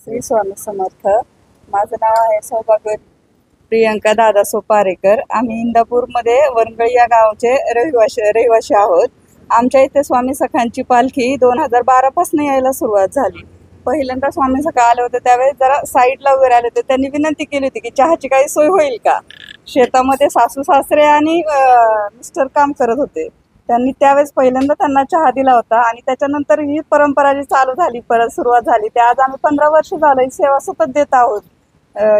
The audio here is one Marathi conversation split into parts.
श्री स्वामी समर्थ. माझं नाव आहे सौभाग्य प्रियंका दादासो पारेकर. आम्ही इंदापूरमध्ये वनगळी या गावचे रहिवाशी आहोत. आमच्या इथे स्वामी सखांची पालखी 2012 पासून यायला सुरुवात झाली. पहिल्यांदा स्वामी सखा आले होते त्यावेळेस जरा साईडला वगैरे आले होते. त्यांनी विनंती केली होती की चहाची काही सोय होईल का. शेतामध्ये सासू सासरे आणि मिस्टर काम करत होते. त्यांनी त्यावेळेस पहिल्यांदा त्यांना चहा दिला होता आणि त्याच्यानंतर ही परंपरा जी चालू झाली, परत सुरुवात झाली. ते आज आम्ही 15 वर्ष झालं ही सेवा सतत देत आहोत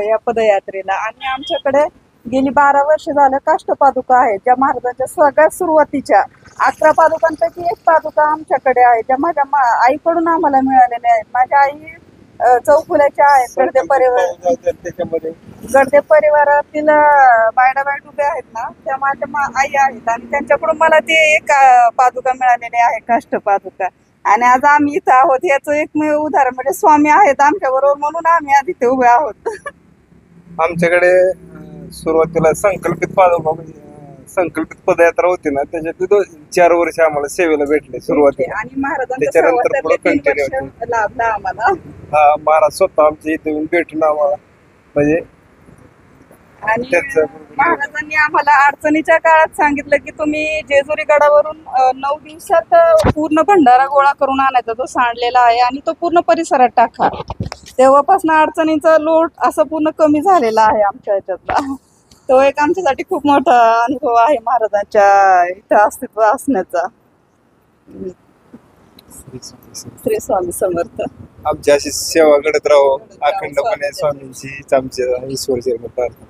या पदयात्रेला. आणि आमच्याकडे गेली 12 वर्ष झालं काष्टपादुका आहेत, ज्या महाराजांच्या सगळ्यात सुरुवातीच्या 11 पादुकांपैकी एक पादुका आमच्याकडे आहे, ज्या माझ्या आईकडून आम्हाला मिळालेल्या आहेत. माझ्या आई चौफुल्याच्या आहेत. गडदे परिवारातील बायडाबाईट उभे आहेत ना, त्या माझ्या आई आहेत आणि त्यांच्याकडून मला ते एक पादुका मिळालेली आहे, काष्ट पादुका. आणि आज आम्ही इथं आहोत याचं एकमेव उदाहरण म्हणजे स्वामी आहेत आमच्या बरोबर म्हणून आम्ही आज इथे उभे आहोत. आमच्याकडे सुरुवातीला संकल्पित पादुका म्हणजे संकल्पित पदयात्रा होती ना, त्याच्यातली 4 वर्ष आम्हाला सेवेला भेटले सुरुवातीला. आणि महाराजांच्या त्याच्यानंतर पुढे सहवासातले 3 कंटिन्यू वर्ष लाभला आम्हाला. हा महाराज स्वतः आमच्या इथे येऊन भेटून आम्हाला म्हणजे आणि त्याचं महाराजांनी आम्हाला अडचणीच्या काळात सांगितलं की तुम्ही जेजुरी गडावरून 9 दिवसात पूर्ण भंडारा गोळा करून आणायचा, तो सांडलेला आहे, आणि तो पूर्ण परिसरात टाका. तेव्हापासून अडचणीचा लोट असं पूर्ण कमी झालेला आहे आमच्या ह्याच्यातला. तो एक आमच्यासाठी खूप मोठा अनुभव आहे महाराजांच्या इथं अस्तित्व असण्याचा. श्री स्वामी समर्थ. आमची अशी सेवा घडत राहो अखंडपणे स्वामींची आमच्या ईश्वर प्रार्थना.